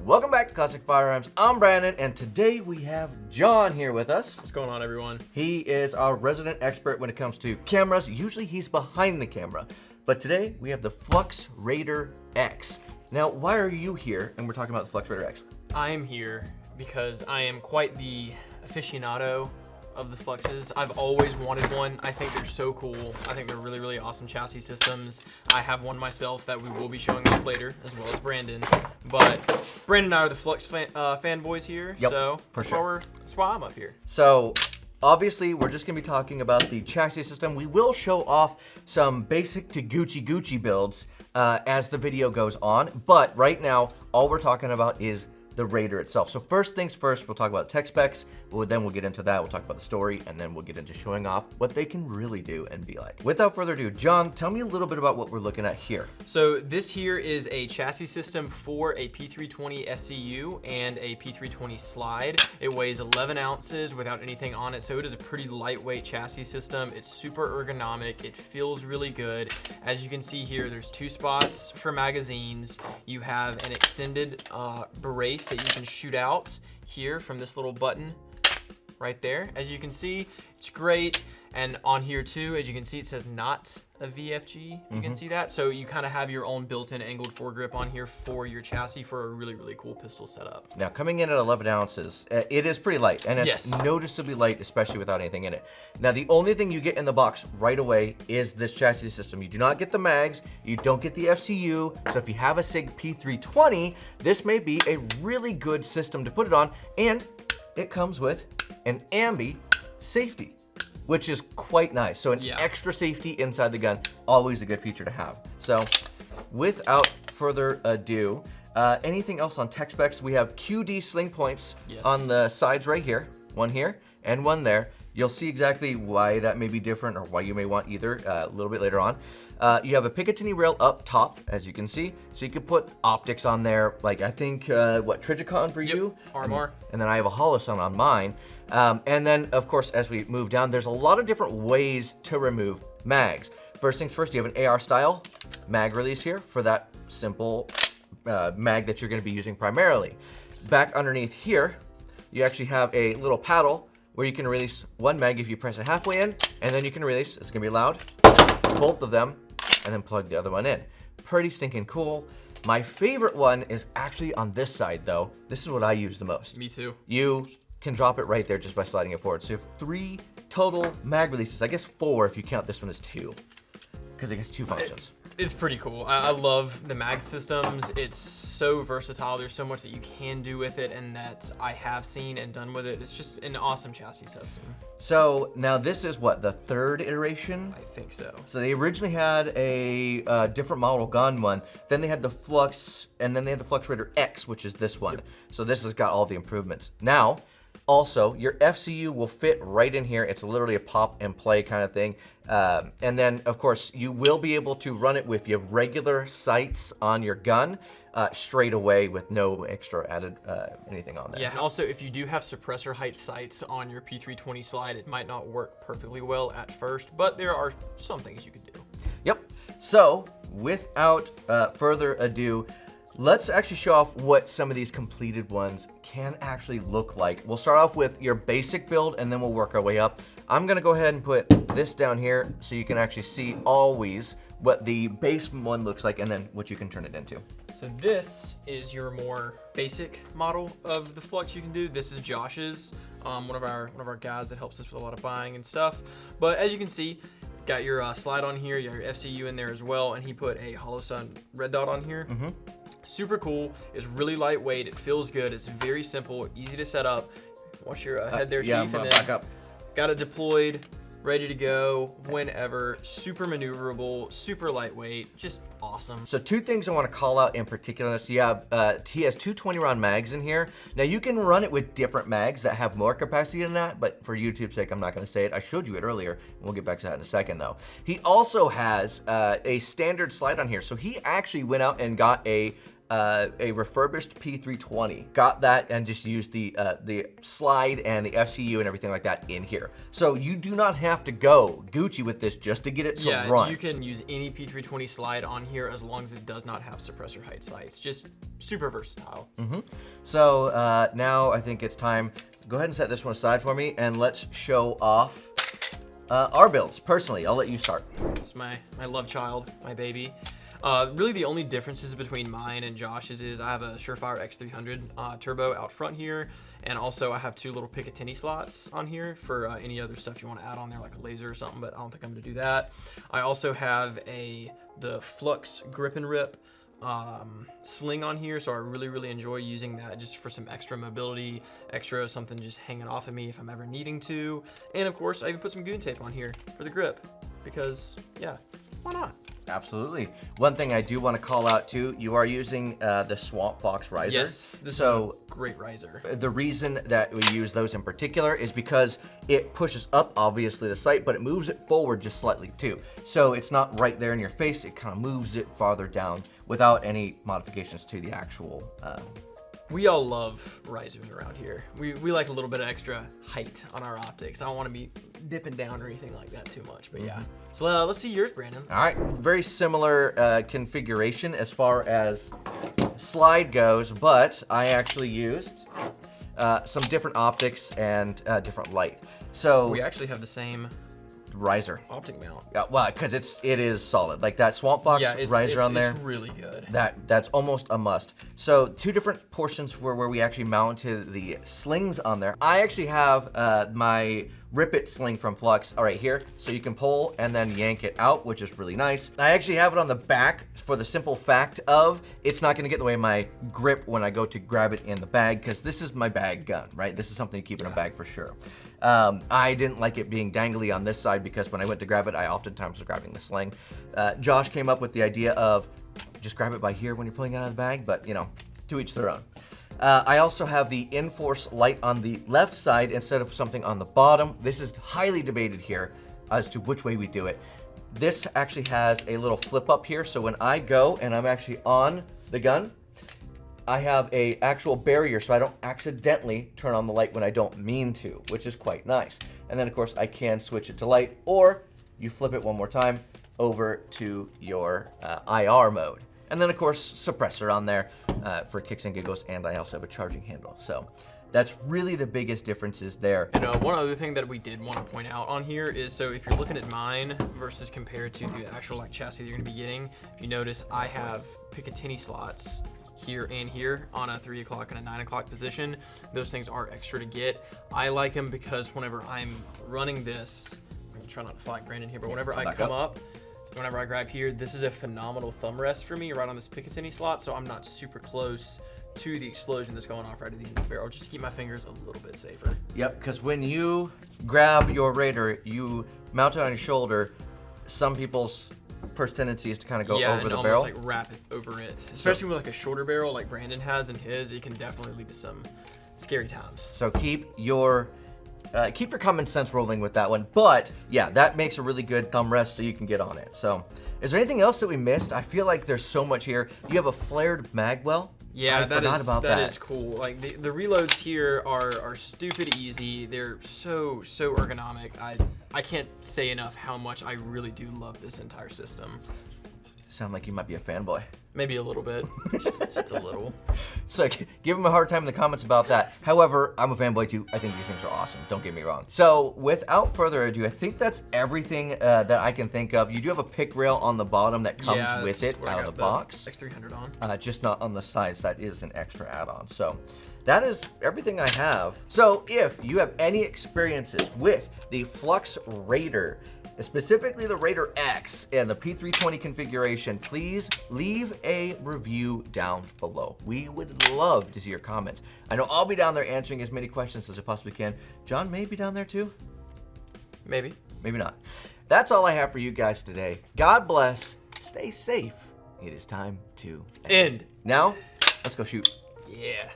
Welcome back to Classic Firearms. I'm Brandon, and today we have John here with us. What's going on, everyone? He is our resident expert when it comes to cameras. Usually he's behind the camera, but today we have the FLUX Raider X. Now, why are you here and we're talking about the FLUX Raider X? I am here because I am quite the aficionado of the FLUXes. I've always wanted one. I think they're so cool. I think they're really, really awesome chassis systems. I have one myself that we will be showing off later, as well as Brandon. But Brandon and I are the FLUX fanboys here, Yep, so for sure. That's why I'm up here. So, obviously, we're just going to be talking about the chassis system. We will show off some basic to Gucci builds as the video goes on, but right now, all we're talking about is the Raider itself. So first things first, we'll talk about tech specs, then we'll get into that, we'll talk about the story, and then we'll get into showing off what they can really do and be like. Without further ado, John, tell me a little bit about what we're looking at here. So this here is a chassis system for a P320 SCU and a P320 slide. It weighs 11 ounces without anything on it, so it is a pretty lightweight chassis system. It's super ergonomic, it feels really good. As you can see here, there's 2 spots for magazines. You have an extended brace that you can shoot out here from this little button right there. As you can see, it's great. And on here too, as you can see, it says not a VFG, if you can see that. So you kind of have your own built-in angled foregrip on here for your chassis for a really, really cool pistol setup. Now, coming in at 11 ounces, it is pretty light, and it's Yes. noticeably light, especially without anything in it. Now, the only thing you get in the box right away is this chassis system. You do not get the mags, you don't get the FCU, so if you have a SIG P320, this may be a really good system to put it on, and it comes with an ambi safety, which is quite nice. So an extra safety inside the gun, always a good feature to have. So without further ado, anything else on tech specs? We have QD sling points on the sides right here, one here and one there. You'll see exactly why that may be different or why you may want either a little bit later on. You have a Picatinny rail up top, as you can see. So you could put optics on there, like I think, Trijicon for you? RMR. And then I have a Holosun on mine. And then, of course, as we move down, there's a lot of different ways to remove mags. First things first, you have an AR style mag release here for that simple mag that you're going to be using primarily. Back underneath here, you actually have a little paddle where you can release one mag if you press it halfway in, and then you can release, it's going to be loud, both of them, and then plug the other one in. Pretty stinking cool. My favorite one is actually on this side, though. This is what I use the most. Me too. You can drop it right there just by sliding it forward. So you have 3 total mag releases. I guess 4 if you count this one as 2, because it gets 2 functions. It's pretty cool. I love the mag systems. It's so versatile. There's so much that you can do with it and that I have seen and done with it. It's just an awesome chassis system. So now this is what, the 3rd iteration? I think so. So they originally had a different model gun one. Then they had the FLUX, and then they had the FLUX Raider X, which is this one. So this has got all the improvements. Now, also, your FCU will fit right in here. It's literally a pop and play kind of thing. And then, of course, you will be able to run it with your regular sights on your gun straight away with no extra added anything on there. Yeah, and also if you do have suppressor height sights on your P320 slide, it might not work perfectly well at first, but there are some things you could do. Yep. So, without further ado, let's actually show off what some of these completed ones can actually look like. We'll start off with your basic build and then we'll work our way up. I'm gonna go ahead and put this down here so you can actually see always what the base one looks like and then what you can turn it into. So this is your more basic model of the FLUX you can do. This is Josh's, one of our guys that helps us with a lot of buying and stuff. But as you can see, got your slide on here, you got your FCU in there as well, and he put a Holosun red dot on here. Super cool. It's really lightweight. It feels good. It's very simple, easy to set up. Watch your head there, yeah, Chief. And back up. Got it deployed, ready to go whenever. Super maneuverable, super lightweight, just awesome. So 2 things I want to call out in particular. So you have, he has 2 20-round mags in here. Now you can run it with different mags that have more capacity than that, but for YouTube's sake, I'm not going to say it. I showed you it earlier. We'll get back to that in a second though. He also has a standard slide on here. So he actually went out and got a a refurbished P320. Got that and just used the slide and the FCU and everything like that in here. So you do not have to go Gucci with this just to get it to run. You can use any P320 slide on here as long as it does not have suppressor height sights. Just super versatile. So now I think it's time. Go ahead and set this one aside for me, and let's show off our builds. Personally, I'll let you start. It's my love child, my baby. Really the only differences between mine and Josh's is I have a Surefire X300 turbo out front here, and also I have 2 little Picatinny slots on here for any other stuff you want to add on there, like a laser or something, but I don't think I'm going to do that. I also have the FLUX grip and rip sling on here, so I really enjoy using that just for some extra mobility, extra something just hanging off of me if I'm ever needing to. And of course I even put some goon tape on here for the grip because yeah, why not? Absolutely. One thing I do want to call out too, you are using the Swamp Fox riser. Yes, this is a great riser. The reason that we use those in particular is because it pushes up, obviously, the sight, but it moves it forward just slightly too. So it's not right there in your face, it kind of moves it farther down without any modifications to the actual... We all love risers around here. We like a little bit of extra height on our optics. I don't want to be dipping down or anything like that too much, but yeah. So let's see yours, Brandon. All right, very similar configuration as far as slide goes, but I actually used some different optics and different light. So we actually have the same riser optic mount. Yeah, well, because it is solid. Like that Swamp Fox riser on there. It's really good. That's almost a must. So 2 different portions where we actually mounted the slings on there. I actually have my Rip It sling from Flux right here, so you can pull and then yank it out, which is really nice. I actually have it on the back for the simple fact of it's not going to get in the way of my grip when I go to grab it in the bag, because this is my bag gun, right? This is something you keep in a bag for sure. I didn't like it being dangly on this side because when I went to grab it, I oftentimes was grabbing the sling. Josh came up with the idea of just grab it by here when you're pulling it out of the bag, but you know, to each their own. I also have the Enforce light on the left side instead of something on the bottom. This is highly debated here as to which way we do it. This actually has a little flip up here, so when I go and I'm actually on the gun, I have a actual barrier so I don't accidentally turn on the light when I don't mean to, which is quite nice. And then of course I can switch it to light, or you flip it one more time over to your IR mode. And then of course suppressor on there for kicks and giggles, and I also have a charging handle. So that's really the biggest differences there. And one other thing that we did want to point out on here is, so if you're looking at mine versus compared to the actual like chassis that you're going to be getting, if you notice I have Picatinny slots here and here on a 3 o'clock and a 9 o'clock position. Those things are extra to get. I like them because whenever I'm running this, I'm gonna try not to flag Brandon here, but whenever I come up, whenever I grab here, this is a phenomenal thumb rest for me right on this Picatinny slot, so I'm not super close to the explosion that's going off right at the end of the barrel, just to keep my fingers a little bit safer. Yep, because when you grab your Raider, you mount it on your shoulder. Some people's first tendency is to kind of go over the barrel. Like wrap it over it. Especially with like a shorter barrel like Brandon has in his, it can definitely lead to some scary times. So keep your common sense rolling with that one. But yeah, that makes a really good thumb rest so you can get on it. So is there anything else that we missed? I feel like there's so much here. You have a flared mag well. Yeah, that is cool. Like the reloads here are stupid easy. They're so ergonomic. I can't say enough how much I really do love this entire system. Sound like you might be a fanboy. Maybe a little bit, just a little. So give him a hard time in the comments about that. However, I'm a fanboy too. I think these things are awesome. Don't get me wrong. So without further ado, I think that's everything that I can think of. You do have a pick rail on the bottom that comes with it out of the box. X300 on. Just not on the sides. That is an extra add-on. So that is everything I have. So if you have any experiences with the FLUX Raider, specifically the Raider X and the P320 configuration, please leave a review down below. We would love to see your comments. I know I'll be down there answering as many questions as I possibly can. John may be down there too. Maybe. Maybe not. That's all I have for you guys today. God bless. Stay safe. It is time to end. Now, let's go shoot. Yeah.